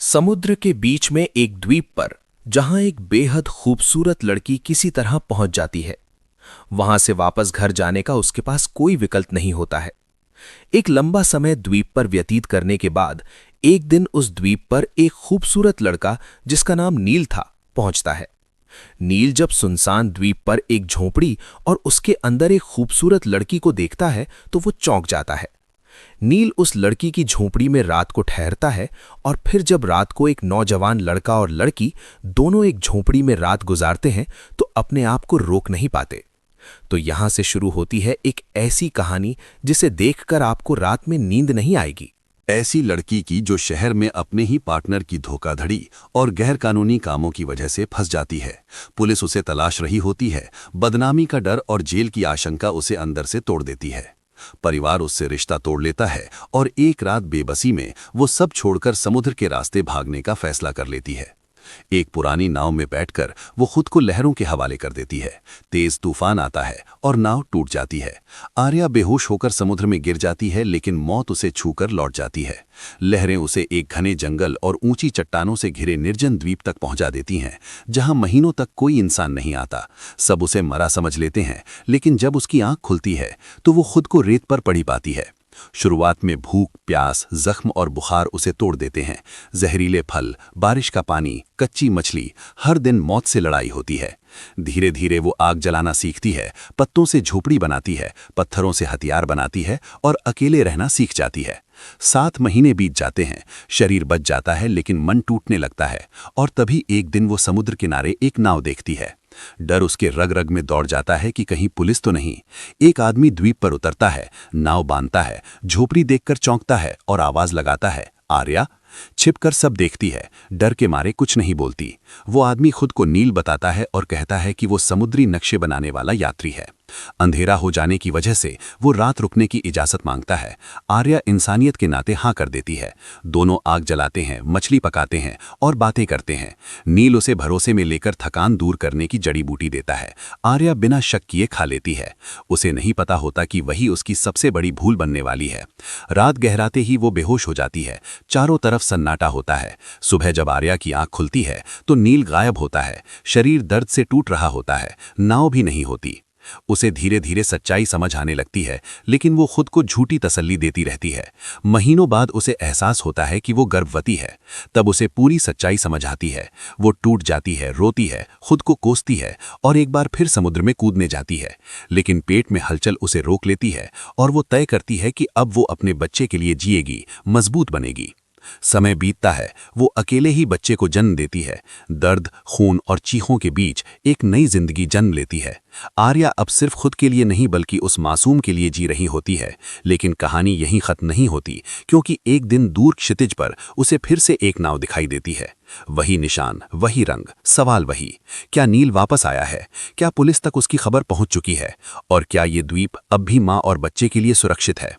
समुद्र के बीच में एक द्वीप पर जहां एक बेहद खूबसूरत लड़की किसी तरह पहुंच जाती है। वहां से वापस घर जाने का उसके पास कोई विकल्प नहीं होता है। एक लंबा समय द्वीप पर व्यतीत करने के बाद एक दिन उस द्वीप पर एक खूबसूरत लड़का जिसका नाम नील था पहुंचता है। नील जब सुनसान द्वीप पर एक झोपड़ी और उसके अंदर एक खूबसूरत लड़की को देखता है तो वो चौंक जाता है। नील उस लड़की की झोपड़ी में रात को ठहरता है और फिर जब रात को एक नौजवान लड़का और लड़की दोनों एक झोपड़ी में रात गुजारते हैं तो अपने आप को रोक नहीं पाते। तो यहां से शुरू होती है एक ऐसी कहानी जिसे देखकर आपको रात में नींद नहीं आएगी। ऐसी लड़की की जो शहर में अपने ही पार्टनर की धोखाधड़ी और गैरकानूनी कामों की वजह से फंस जाती है। पुलिस उसे तलाश रही होती है। बदनामी का डर और जेल की आशंका उसे अंदर से तोड़ देती है। परिवार उससे रिश्ता तोड़ लेता है और एक रात बेबसी में वो सब छोड़कर समुद्र के रास्ते भागने का फैसला कर लेती है। एक पुरानी नाव में बैठकर वो खुद को लहरों के हवाले कर देती है। तेज तूफान आता है और नाव टूट जाती है। आर्या बेहोश होकर समुद्र में गिर जाती है, लेकिन मौत उसे छूकर लौट जाती है। लहरें उसे एक घने जंगल और ऊंची चट्टानों से घिरे निर्जन द्वीप तक पहुंचा देती हैं, जहां महीनों तक कोई इंसान नहीं आता। सब उसे मरा समझ लेते हैं, लेकिन जब उसकी आंख खुलती है तो वो खुद को रेत पर पड़ी पाती है। शुरुआत में भूख, प्यास, जख्म और बुखार उसे तोड़ देते हैं। जहरीले फल, बारिश का पानी, कच्ची मछली, हर दिन मौत से लड़ाई होती है। धीरे धीरे वो आग जलाना सीखती है, पत्तों से झोपड़ी बनाती है, पत्थरों से हथियार बनाती है और अकेले रहना सीख जाती है। 7 महीने बीत जाते हैं। शरीर बच जाता है, लेकिन मन टूटने लगता है। और तभी एक दिन वो समुद्र किनारे एक नाव देखती है। डर उसके रग रग में दौड़ जाता है कि कहीं पुलिस तो नहीं। एक आदमी द्वीप पर उतरता है, नाव बांधता है, झोपड़ी देखकर चौंकता है और आवाज लगाता है, आर्या। छिपकर सब देखती है, डर के मारे कुछ नहीं बोलती। वो आदमी खुद को नील बताता है और कहता है कि वो समुद्री नक्शे बनाने वाला यात्री है। अंधेरा हो जाने की वजह से वो रात रुकने की इजाजत मांगता है। आर्या इंसानियत के नाते हाँ कर देती है। दोनों आग जलाते हैं, मछली पकाते हैं और बातें करते हैं। नील उसे भरोसे में लेकर थकान दूर करने की जड़ी बूटी देता है। आर्या बिना शक किए खा लेती है। उसे नहीं पता होता कि वही उसकी सबसे बड़ी भूल बनने वाली है। रात गहराते ही वो बेहोश हो जाती है। चारों तरफ सन्नाटा होता है। सुबह जब आर्या की आंख खुलती है तो नील गायब होता है। शरीर दर्द से टूट रहा होता है। नाव भी नहीं होती। उसे धीरे धीरे सच्चाई समझ आने लगती है, लेकिन वो खुद को झूठी तसल्ली देती रहती है। महीनों बाद उसे एहसास होता है कि वो गर्भवती है। तब उसे पूरी सच्चाई समझ आती है। वो टूट जाती है, रोती है, खुद को कोसती है और एक बार फिर समुद्र में कूदने जाती है। लेकिन पेट में हलचल उसे रोक लेती है और वो तय करती है कि अब वो अपने बच्चे के लिए जिएगी, मजबूत बनेगी। समय बीतता है। वो अकेले ही बच्चे को जन्म देती है। दर्द, खून और चीखों के बीच एक नई जिंदगी जन्म लेती है। आर्या अब सिर्फ खुद के लिए नहीं बल्कि उस मासूम के लिए जी रही होती है। लेकिन कहानी यहीं खत्म नहीं होती, क्योंकि एक दिन दूर क्षितिज पर उसे फिर से एक नाव दिखाई देती है। वही निशान, वही रंग, सवाल वही। क्या नील वापस आया है? क्या पुलिस तक उसकी खबर पहुंच चुकी है? और क्या ये द्वीप अब भी मां और बच्चे के लिए सुरक्षित है?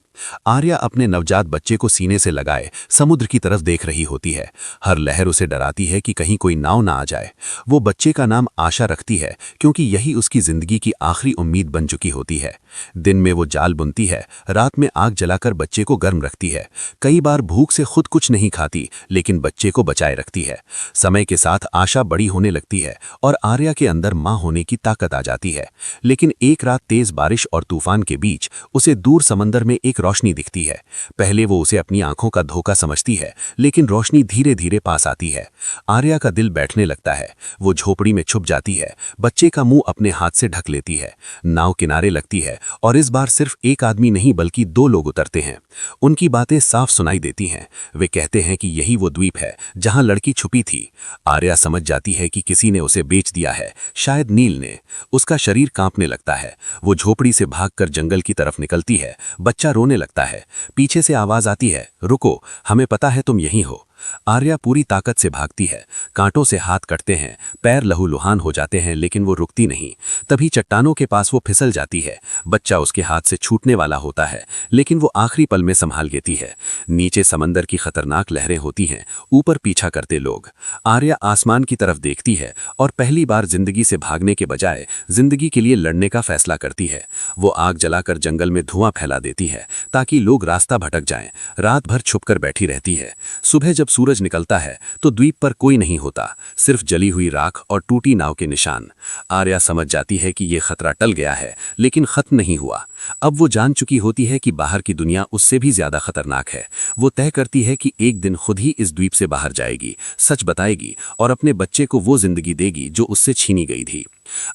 आर्या अपने नवजात बच्चे को सीने से लगाए समुद्र की तरफ देख रही होती है। हर लहर उसे डराती है कि कहीं कोई नाव ना आ जाए। वो बच्चे का नाम आशा रखती है, क्योंकि यही उसकी जिंदगी की आखिरी उम्मीद बन चुकी होती है। दिन में वो जाल बुनती है, रात में आग जलाकर बच्चे को गर्म रखती है। कई बार भूख से खुद कुछ नहीं खाती, लेकिन बच्चे को बचाए रखती है। समय के साथ आशा बड़ी होने लगती है और आर्या के अंदर मां होने की ताकत आ जाती है। लेकिन एक रात तेज बारिश और तूफान के बीच उसे दूर समंदर में एक रोशनी दिखती है। पहले वो उसे अपनी आंखों का धोखा समझती है, लेकिन रोशनी धीरे धीरे पास आती है। आर्या का दिल बैठने लगता है। वो झोपड़ी में छुप जाती है, बच्चे का मुंह अपने हाथ से ढक लेती है। नाव किनारे लगती है और इस बार सिर्फ एक आदमी नहीं बल्कि 2 लोग उतरते हैं। उनकी बातें साफ सुनाई देती हैं। वे कहते हैं कि यही वो द्वीप है जहां लड़की छुपी थी। आर्या समझ जाती है कि किसी ने उसे बेच दिया है, शायद नील ने। उसका शरीर कांपने लगता है। वो झोपड़ी से भागकर जंगल की तरफ निकलती है। बच्चा रोने लगता है। पीछे से आवाज आती है, रुको, हमें पता है तुम यहीं हो। आर्या पूरी ताकत से भागती है। कांटों से हाथ कटते हैं, पैर लहूलुहान हो जाते हैं, लेकिन वो रुकती नहीं। तभी चट्टानों के पास वो फिसल जाती है। बच्चा उसके हाथ से छूटने वाला होता है, लेकिन वो आखिरी पल में संभाल लेती है। नीचे समंदर की खतरनाक लहरें होती हैं, ऊपर पीछा करते लोग। आर्या आसमान की तरफ देखती है और पहली बार जिंदगी से भागने के बजाय जिंदगी के लिए लड़ने का फैसला करती है। वो आग जलाकर जंगल में धुआं फैला देती है ताकि लोग रास्ता भटक जाएं। रात भर छुपकर बैठी रहती है। सुबह जब सूरज निकलता है तो द्वीप पर कोई नहीं होता, सिर्फ जली हुई राख और टूटी नाव के निशान। आर्या समझ जाती है कि ये खतरा टल गया है, लेकिन खत्म नहीं हुआ। अब वो जान चुकी होती है कि बाहर की दुनिया उससे भी ज्यादा खतरनाक है। वो तय करती है कि एक दिन खुद ही इस द्वीप से बाहर जाएगी, सच बताएगी और अपने बच्चे को वो जिंदगी देगी जो उससे छीनी गई थी।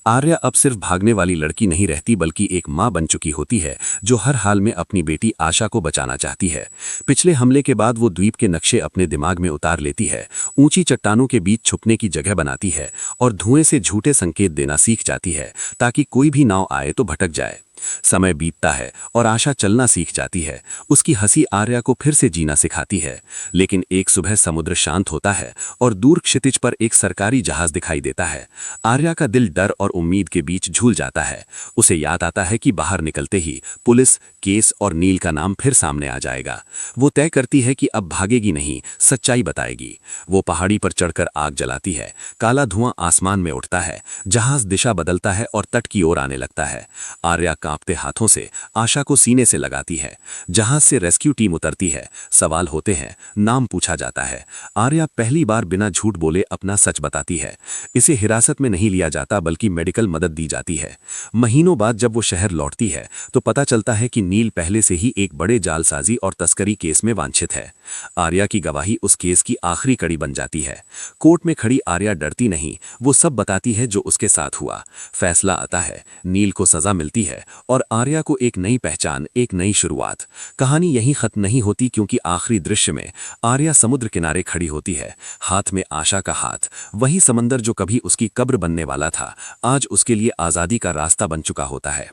आर्या अब सिर्फ भागने वाली लड़की नहीं रहती, बल्कि एक माँ बन चुकी होती है जो हर हाल में अपनी बेटी आशा को बचाना चाहती है। पिछले हमले के बाद वो द्वीप के नक्शे अपने दिमाग में उतार लेती है, ऊंची चट्टानों के बीच छुपने की जगह बनाती है और धुएं से झूठे संकेत देना सीख जाती है ताकि कोई भी नाव आए तो भटक जाए। समय बीतता है और आशा चलना सीख जाती है। उसकी हंसी आर्या को फिर से जीना सिखाती है। लेकिन एक सुबह समुद्र शांत होता है और दूर क्षितिज पर एक सरकारी जहाज दिखाई देता है। आर्या का दिल डर और उम्मीद के बीच झूल जाता है। उसे याद आता है कि बाहर निकलते ही पुलिस, केस और नील का नाम फिर सामने आ जाएगा। वो तय करती है कि अब भागेगी नहीं, सच्चाई बताएगी। वो पहाड़ी पर चढ़कर आग जलाती है। काला धुआं आसमान में उठता है, जहाज दिशा बदलता है और तट की ओर आने लगता है। आर्या कांपते हाथों से आशा को सीने से लगाती है। जहाज से रेस्क्यू टीम उतरती है। सवाल होते हैं, नाम पूछा जाता है। आर्या पहली बार बिना झूठ बोले अपना सच बताती है। इसे हिरासत में नहीं लिया जाता, बल्कि मेडिकल मदद दी जाती है। महीनों बाद जब वो शहर लौटती है तो पता चलता है कि नील पहले से ही एक बड़े जालसाजी और तस्करी केस में वांछित है। आर्या की गवाही उस केस की आखिरी कड़ी बन जाती है। कोर्ट में खड़ी आर्या डरती नहीं, वो सब बताती है जो उसके साथ हुआ। फैसला आता है, नील को सजा मिलती है और आर्या को एक नई पहचान, एक नई शुरुआत। कहानी यहीं खत्म नहीं होती, क्योंकि आखिरी दृश्य में आर्या समुद्र किनारे खड़ी होती है, हाथ में आशा का हाथ। वही समंदर जो कभी उसकी कब्र बनने वाला था, आज उसके लिए आजादी का रास्ता बन चुका होता है।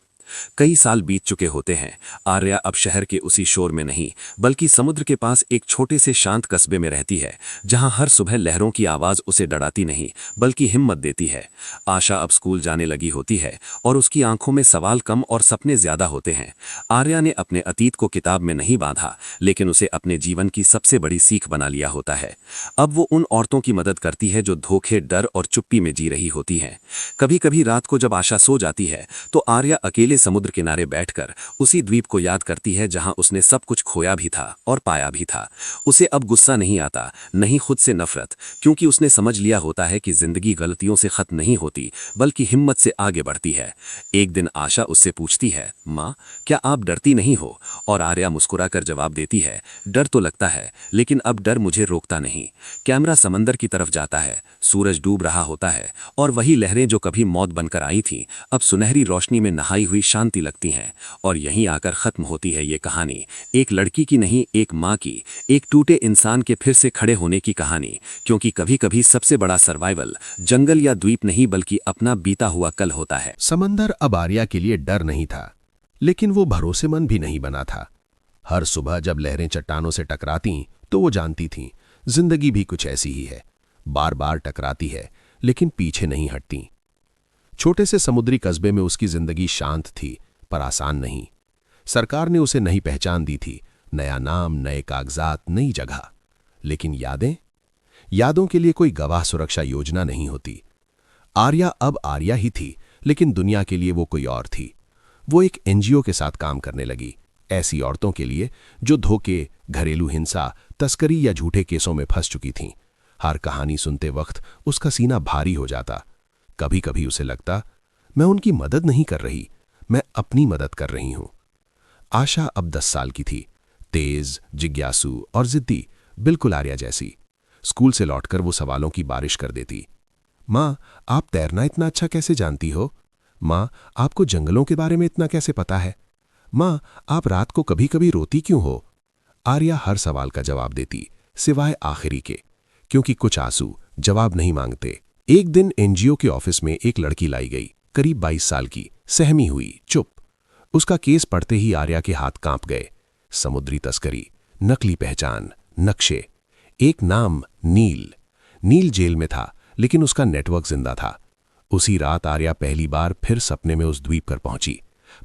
कई साल बीत चुके होते हैं। आर्या अब शहर के उसी शोर में नहीं, बल्कि समुद्र के पास एक छोटे से शांत कस्बे में रहती है, जहां हर सुबह लहरों की आवाज उसे डराती नहीं, बल्कि हिम्मत देती है। आशा अब स्कूल जाने लगी होती है और उसकी आंखों में सवाल कम और सपने ज्यादा होते हैं। आर्या ने अपने अतीत को किताब में नहीं बांधा, लेकिन उसे अपने जीवन की सबसे बड़ी सीख बना लिया होता है। अब वो उन औरतों की मदद करती है जो धोखे, डर और चुप्पी में जी रही होती हैं। कभी कभी रात को जब आशा सो जाती है तो आर्या अकेले समुद्र किनारे बैठकर उसी द्वीप को याद करती है जहां उसने सब कुछ खोया भी था और पाया भी था। उसे अब गुस्सा नहीं आता, नहीं खुद से नफरत, क्योंकि उसने समझ लिया होता है कि जिंदगी गलतियों से खत्म नहीं होती, बल्कि हिम्मत से आगे बढ़ती है। एक दिन आशा उससे पूछती है, माँ, क्या आप डरती नहीं हो? और आर्या मुस्कुराकर जवाब देती है, डर तो लगता है, लेकिन अब डर मुझे रोकता नहीं। कैमरा समंदर की तरफ जाता है। सूरज डूब रहा होता है और वही लहरें जो कभी मौत बनकर आई थीं, अब सुनहरी रोशनी में नहाई हुई शांति लगती हैं। और यहीं आकर खत्म होती है ये कहानी। एक लड़की की नहीं, एक माँ की, एक टूटे इंसान के फिर से खड़े होने की कहानी। क्योंकि कभी कभी सबसे बड़ा सर्वाइवल जंगल या द्वीप नहीं, बल्कि अपना बीता हुआ कल होता है। समंदर अब आर्या के लिए डर नहीं था, लेकिन वो भरोसेमंद भी नहीं बना था। हर सुबह जब लहरें चट्टानों से टकराती तो वो जानती थीं, जिंदगी भी कुछ ऐसी ही है, बार बार टकराती है लेकिन पीछे नहीं हटती। छोटे से समुद्री कस्बे में उसकी जिंदगी शांत थी, पर आसान नहीं। सरकार ने उसे नई पहचान दी थी, नया नाम, नए कागजात, नई जगह। लेकिन यादों के लिए कोई गवाह सुरक्षा योजना नहीं होती। आर्या अब आर्या ही थी, लेकिन दुनिया के लिए वो कोई और थी। वो एक एनजीओ के साथ काम करने लगी, ऐसी औरतों के लिए जो धोखे, घरेलू हिंसा, तस्करी या झूठे केसों में फंस चुकी थीं। हर कहानी सुनते वक्त उसका सीना भारी हो जाता। कभी कभी उसे लगता, मैं उनकी मदद नहीं कर रही, मैं अपनी मदद कर रही हूं। आशा अब 10 साल की थी, तेज, जिज्ञासु और जिद्दी, बिल्कुल आर्या जैसी। स्कूल से लौटकर वो सवालों की बारिश कर देती। माँ, आप तैरना इतना अच्छा कैसे जानती हो? माँ, आपको जंगलों के बारे में इतना कैसे पता है? माँ, आप रात को कभी कभी रोती क्यों हो? आर्या हर सवाल का जवाब देती, सिवाय आखिरी के, क्योंकि कुछ आंसू जवाब नहीं मांगते। एक दिन एनजीओ के ऑफिस में एक लड़की लाई गई, करीब 22 साल की, सहमी हुई, चुप। उसका केस पढ़ते ही आर्या के हाथ कांप गए। समुद्री तस्करी, नकली पहचान, नक्शे, एक नाम, नील। नील जेल में था, लेकिन उसका नेटवर्क जिंदा था। उसी रात आर्या पहली बार फिर सपने में उस द्वीप पर पहुंची।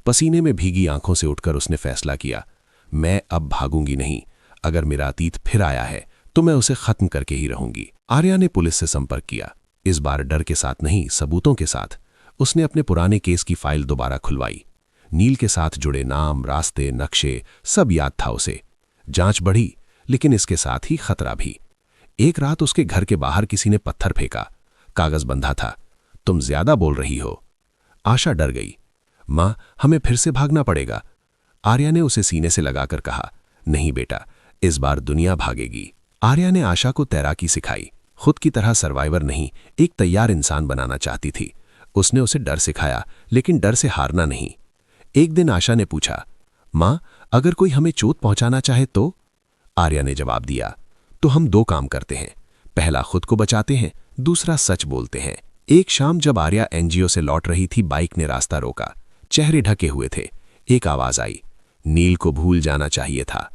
पसीने में भीगी आंखों से उठकर उसने फैसला किया, मैं अब भागूंगी नहीं। अगर मेरा अतीत फिर आया है तो मैं उसे खत्म करके ही रहूंगी। आर्या ने पुलिस से संपर्क किया, इस बार डर के साथ नहीं, सबूतों के साथ। उसने अपने पुराने केस की फाइल दोबारा खुलवाई। नील के साथ जुड़े नाम, रास्ते, नक्शे, सब याद था उसे। जांच बढ़ी, लेकिन इसके साथ ही खतरा भी। एक रात उसके घर के बाहर किसी ने पत्थर फेंका। कागज बंधा था। तुम ज्यादा बोल रही हो। आशा डर गई। मां, हमें फिर से भागना पड़ेगा। आर्या ने उसे सीने से लगाकर कहा, नहीं बेटा, इस बार दुनिया भागेगी। आर्या ने आशा को तैराकी सिखाई। खुद की तरह सर्वाइवर नहीं, एक तैयार इंसान बनाना चाहती थी। उसने उसे डर सिखाया, लेकिन डर से हारना नहीं। एक दिन आशा ने पूछा, मां, अगर कोई हमें चोट पहुंचाना चाहे तो? आर्या ने जवाब दिया, तो हम दो काम करते हैं। पहला खुद को बचाते हैं, दूसरा सच बोलते हैं। एक शाम जब आर्या एनजीओ से लौट रही थी, बाइक ने रास्ता रोका। चेहरे ढके हुए थे। एक आवाज आई, नील को भूल जाना चाहिए था।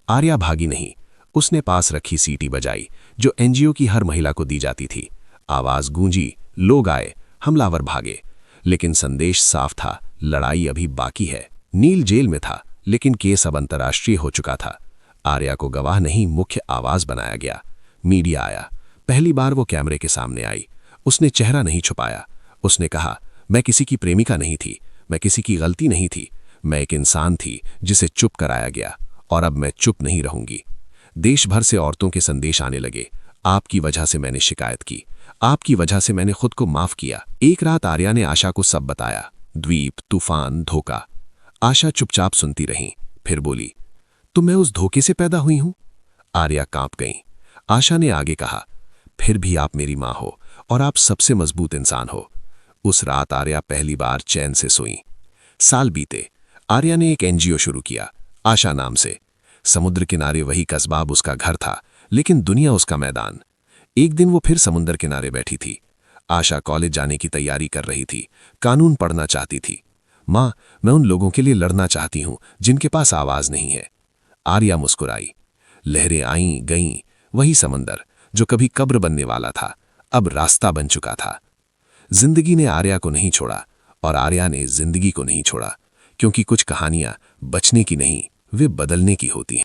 आर्या भागी नहीं, उसने पास रखी सीटी बजाई जो एनजीओ की हर महिला को दी जाती थी। आवाज गूंजी, लोग आए, हमलावर भागे। लेकिन संदेश साफ था, लड़ाई अभी बाकी है। नील जेल में था, लेकिन केस अब अंतर्राष्ट्रीय हो चुका था। आर्या को गवाह नहीं, मुख्य आवाज बनाया गया। मीडिया आया। पहली बार वो कैमरे के सामने आई। उसने चेहरा नहीं छुपाया। उसने कहा, मैं किसी की प्रेमिका नहीं थी, मैं किसी की गलती नहीं थी, मैं एक इंसान थी जिसे चुप कराया गया, और अब मैं चुप नहीं रहूंगी। देश भर से औरतों के संदेश आने लगे, आपकी वजह से मैंने शिकायत की, आपकी वजह से मैंने खुद को माफ किया। एक रात आर्या ने आशा को सब बताया, द्वीप, तूफान, धोखा। आशा चुपचाप सुनती रही, फिर बोली, तो मैं उस धोखे से पैदा हुई हूं? आर्या कांप गई। आशा ने आगे कहा, फिर भी आप मेरी मां हो, और आप सबसे मजबूत इंसान हो। उस रात आर्या पहली बार चैन से सोई। साल बीते। आर्या ने एक एनजीओ शुरू किया, आशा नाम से। समुद्र किनारे वही कस्बा अब उसका घर था, लेकिन दुनिया उसका मैदान। एक दिन वो फिर समुद्र किनारे बैठी थी। आशा कॉलेज जाने की तैयारी कर रही थी, कानून पढ़ना चाहती थी। मां, मैं उन लोगों के लिए लड़ना चाहती हूं जिनके पास आवाज नहीं है। आर्या मुस्कुराई। लहरें आईं गईं, वही समंदर जो कभी कब्र बनने वाला था, अब रास्ता बन चुका था। जिंदगी ने आर्या को नहीं छोड़ा, और आर्या ने जिंदगी को नहीं छोड़ा, क्योंकि कुछ कहानियां बचने की नहीं, वे बदलने की होती हैं।